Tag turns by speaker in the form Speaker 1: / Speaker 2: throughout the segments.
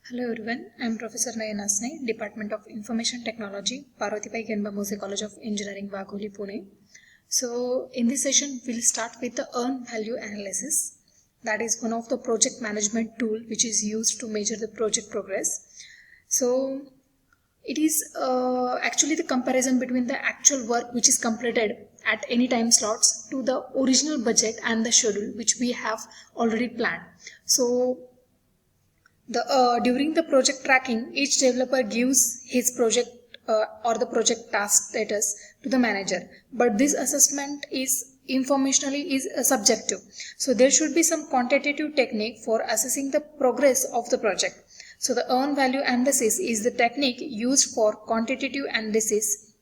Speaker 1: Hello everyone, I am Professor Nayan Asne, Department of Information Technology, Parvatibai Ganbamose College of Engineering, Wagholi, Pune. So in this session, we'll start with the earned value analysis. That is one of the project management tool which is used to measure the project progress. So it is actually the comparison between the actual work which is completed at any time slots to the original budget and the schedule which we have already planned. So during the project tracking, each developer gives his project or the project task status to the manager. But this assessment is informationally subjective. So there should be some quantitative technique for assessing the progress of the project. So the earned value analysis is the technique used for quantitative analysis.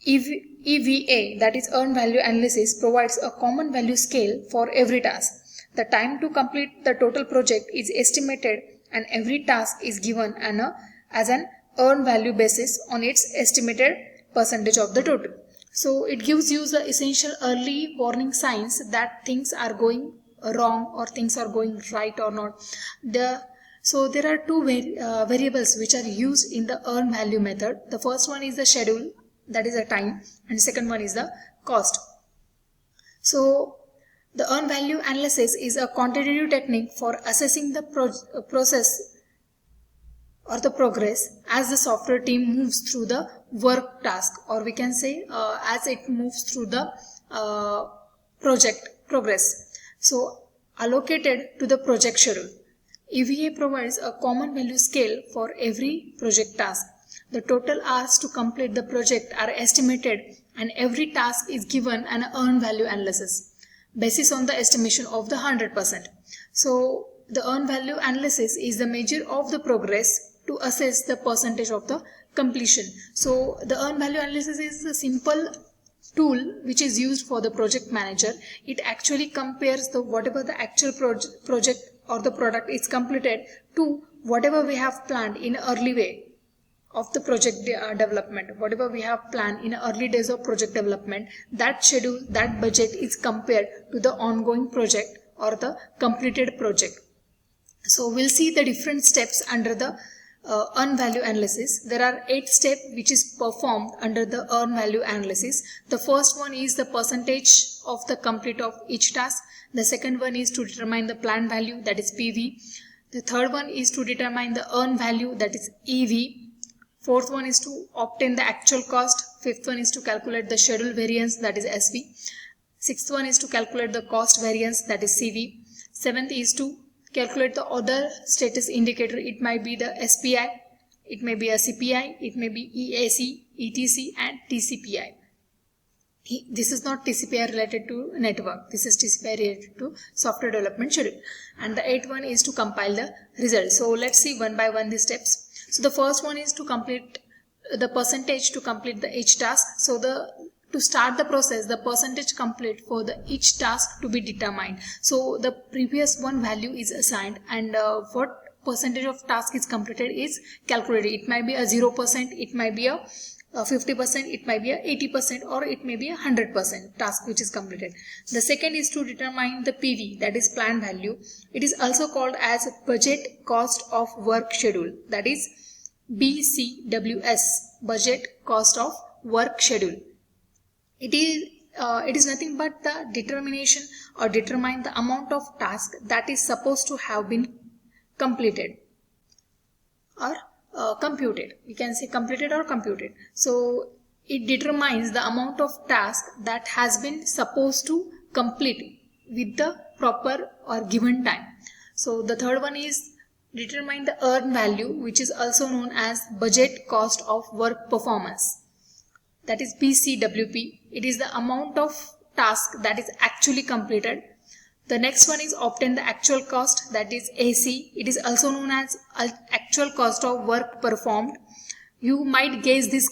Speaker 1: EVA, that is earned value analysis, provides a common value scale for every task. The time to complete the total project is estimated and every task is given as an earned value basis on its estimated percentage of the total. So it gives you the essential early warning signs that things are going wrong or things are going right or not. So there are two variables which are used in the earned value method. The first one is the schedule, that is the time, and second one is the cost. So the earned value analysis is a quantitative technique for assessing the process or the progress as the software team moves through the work task, or we can say as it moves through the project progress. So allocated to the project schedule. EVA provides a common value scale for every project task. The total hours to complete the project are estimated and every task is given an earned value analysis basis on the estimation of the 100%. So the earned value analysis is the measure of the progress to assess the percentage of the completion. So the earned value analysis is a simple tool which is used for the project manager. It actually compares the whatever the actual project or the product is completed to whatever we have planned in early way of the project development. Whatever we have planned in early days of project development, that schedule, that budget is compared to the ongoing project or the completed project. So we'll see the different steps under the earned value analysis. There are 8 steps which is performed under the earned value analysis. The first one is the percentage of the complete of each task. The second one is to determine the planned value, that is PV. The third one is to determine the earned value, that is EV. Fourth one is to obtain the actual cost. Fifth one is to calculate the schedule variance, that is SV. Sixth one is to calculate the cost variance, that is CV. Seventh is to calculate the other status indicator. It might be the SPI, it may be a CPI, it may be EAC, ETC and TCPI. This is not TCPI related to network. This is TCPI related to software development schedule. And the 8th one is to compile the results. So let's see one by one the steps. So the first one is to complete the percentage to complete the each task. So to start the process, the percentage complete for the each task to be determined. So the previous one value is assigned and what percentage of task is completed is calculated. It might be a 0%, it might be a 50%, it might be a 80% or it may be a 100% task which is completed. The second is to determine the PV, that is planned value. It is also called as budget cost of work schedule, that is BCWS, budget cost of work schedule. It is nothing but the determination or determine the amount of task that is supposed to have been completed or computed. We can say completed or computed. So it determines the amount of task that has been supposed to complete with the proper or given time. So the third one is determine the earned value, which is also known as budget cost of work performance, that is BCWP. It is the amount of task that is actually completed. The next one is obtain the actual cost, that is AC. It is also known as actual cost of work performed. You might guess this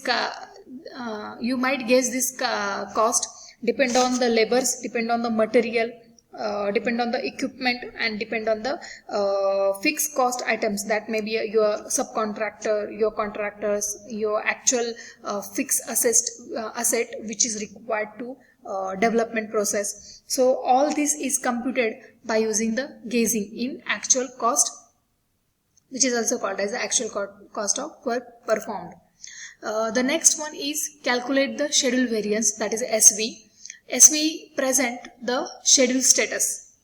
Speaker 1: cost depend on the labors, depend on the material, depend on the equipment and depend on the fixed cost items, that may be your subcontractor, your contractors, your actual fixed asset which is required to development process. So all this is computed by using the gauging in actual cost which is also called as the actual cost of work performed. The next one is calculate the schedule variance, that is SV. SV present the schedule status.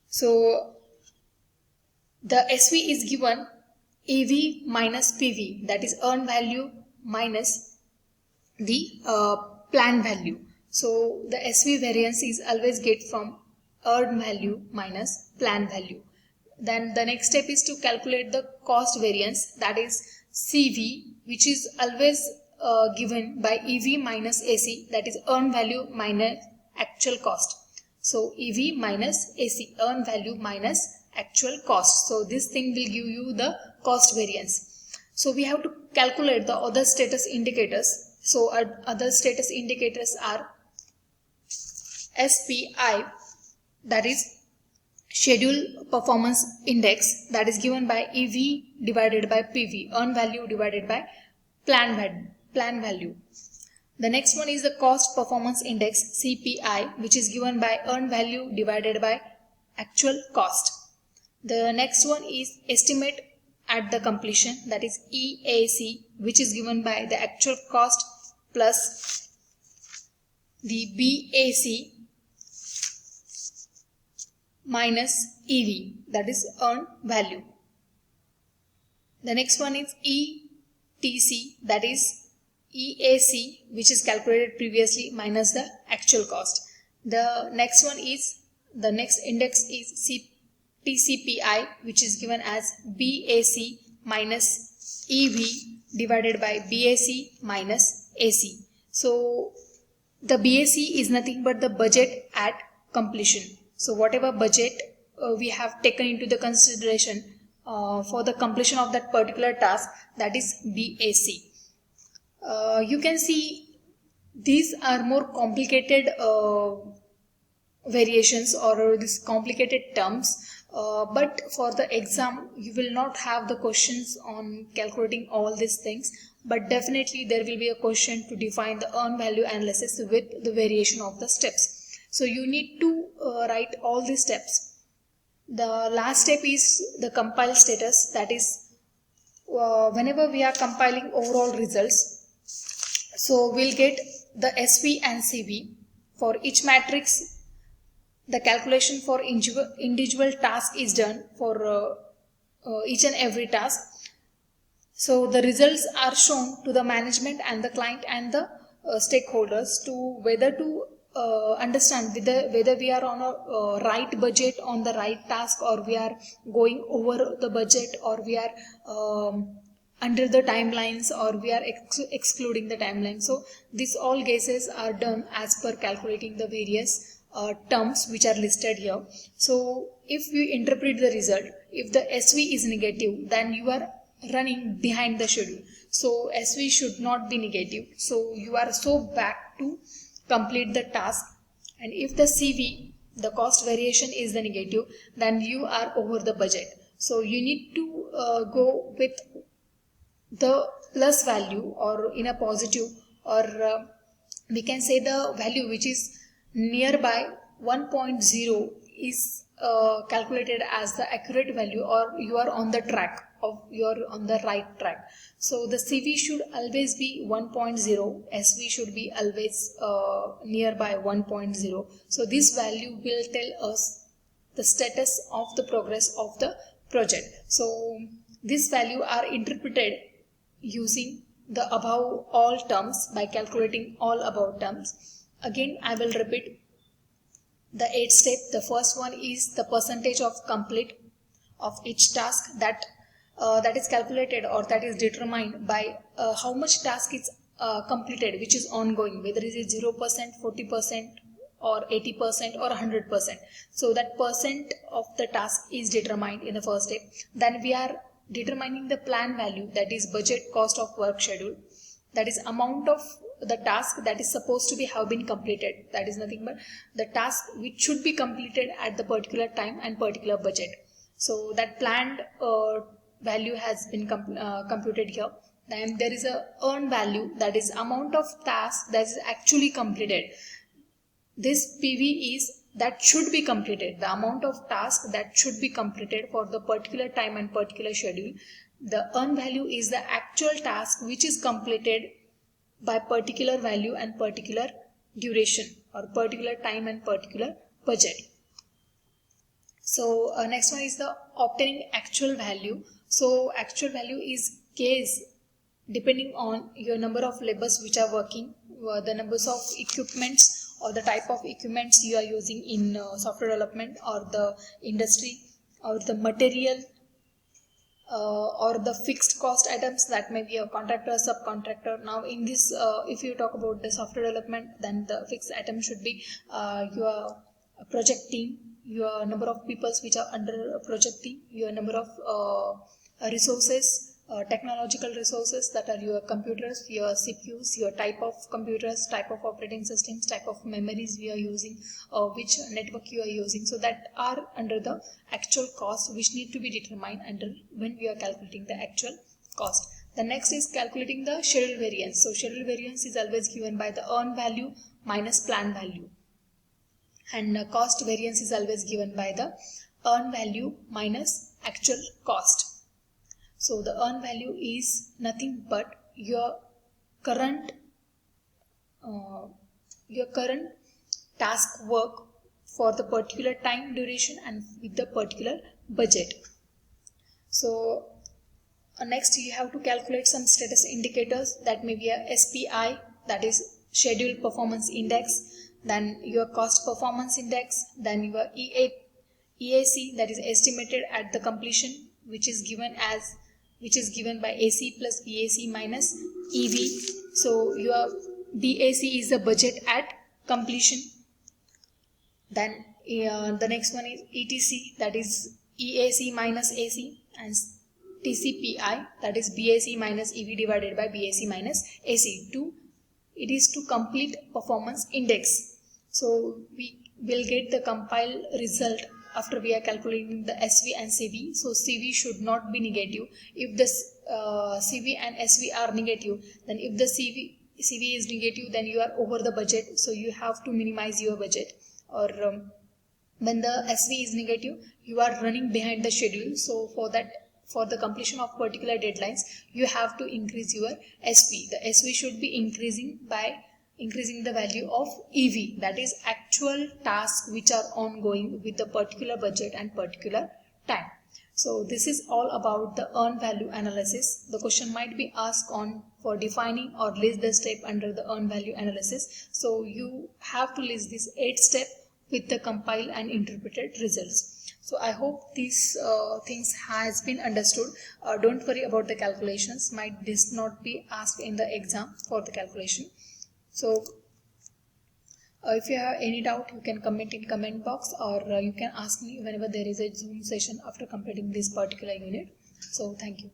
Speaker 1: So the SV is given EV minus PV, that is earned value minus the planned value. So the SV variance is always get from earned value minus planned value. Then the next step is to calculate the cost variance, that is CV, which is always given by EV minus AC, that is earned value minus actual cost. So EV minus AC, earned value minus actual cost. So this thing will give you the cost variance. So we have to calculate the other status indicators. So other status indicators are SPI, that is schedule performance index, that is given by EV divided by PV, earned value divided by planned value. The next one is the cost performance index, CPI, which is given by earned value divided by actual cost. The next one is estimate at the completion, that is EAC, which is given by the actual cost plus the BAC minus EV, that is earned value. The next one is ETC, that is EAC, which is calculated previously minus the actual cost. The next index is TCPI, which is given as BAC minus EV divided by BAC minus AC. So the BAC is nothing but the budget at completion. So whatever budget we have taken into the consideration for the completion of that particular task, that is BAC. You can see these are more complicated variations or these complicated terms, but for the exam you will not have the questions on calculating all these things, but definitely there will be a question to define the earned value analysis with the variation of the steps. So you need to write all these steps. The last step is the compile status, that is whenever we are compiling overall results, so we'll get the SV and CV. For each matrix, the calculation for individual task is done for each and every task. So the results are shown to the management and the client and the stakeholders to whether to understand whether we are on a right budget on the right task, or we are going over the budget, or we are under the timelines, or we are excluding the timeline. So these all cases are done as per calculating the various terms which are listed here. So if you interpret the result, if the SV is negative, then you are running behind the schedule. So SV should not be negative. So you are so back to complete the task. And if the CV, the cost variation, is the negative, then you are over the budget. So you need to go with the plus value, or in a positive, or we can say the value which is nearby 1.0 is calculated as the accurate value, or you are on the track of, you are on the right track. So the CV should always be 1.0, SV should be always nearby 1.0. So this value will tell us the status of the progress of the project. So this value are interpreted using the above all terms by calculating all above terms. Again, I will repeat the 8 steps. The first one is the percentage of complete of each task, that is calculated, or that is determined by how much task is completed, which is ongoing, whether it is 0%, 40%, or 80%, or 100%. So that percent of the task is determined in the first step. Then we are determining the plan value, that is budget cost of work schedule, that is amount of the task that is supposed to be have been completed, that is nothing but the task which should be completed at the particular time and particular budget. So that planned value has been computed here. Then there is a earned value, that is amount of tasks that is actually completed. This PV is that should be completed, the amount of task that should be completed for the particular time and particular schedule. The earn value is the actual task which is completed by particular value and particular duration, or particular time and particular budget. So next one is the obtaining actual value. So actual value is case depending on your number of labors which are working, the numbers of equipments or the type of equipments you are using in software development, or the industry, or the material, or the fixed cost items, that may be a contractor, subcontractor. Now in this, if you talk about the software development, then the fixed item should be your project team, your number of people which are under a project team, your number of resources, technological resources, that are your computers, your CPUs, your type of computers, type of operating systems, type of memories we are using, which network you are using. So that are under the actual cost, which need to be determined under when we are calculating the actual cost. The next is calculating the schedule variance. So schedule variance is always given by the earn value minus plan value, and cost variance is always given by the earn value minus actual cost. So the earn value is nothing but your current task work for the particular time duration and with the particular budget. So next you have to calculate some status indicators, that may be a SPI, that is schedule performance index, then your cost performance index, then your EAC, that is estimated at the completion, which is given by AC plus BAC minus EV. So your BAC is the budget at completion. Then the next one is ETC, that is EAC minus AC, and TCPI, that is BAC minus EV divided by BAC minus AC. It is to complete performance index. So we will get the compile result after we are calculating the SV and CV. So CV should not be negative. If the CV and SV are negative, then if the CV is negative, then you are over the budget. So you have to minimize your budget. Or when the SV is negative, you are running behind the schedule. So for the completion of particular deadlines, you have to increase your SV. The SV should be increasing by increasing the value of EV, that is actual tasks which are ongoing with the particular budget and particular time. So this is all about the earn value analysis. The question might be asked on for defining or list the step under the earn value analysis. So you have to list this 8 step with the compile and interpreted results. So I hope these things has been understood. Don't worry about the calculations. Might this not be asked in the exam for the calculation. So if you have any doubt, you can comment in comment box, or you can ask me whenever there is a Zoom session after completing this particular unit. So thank you.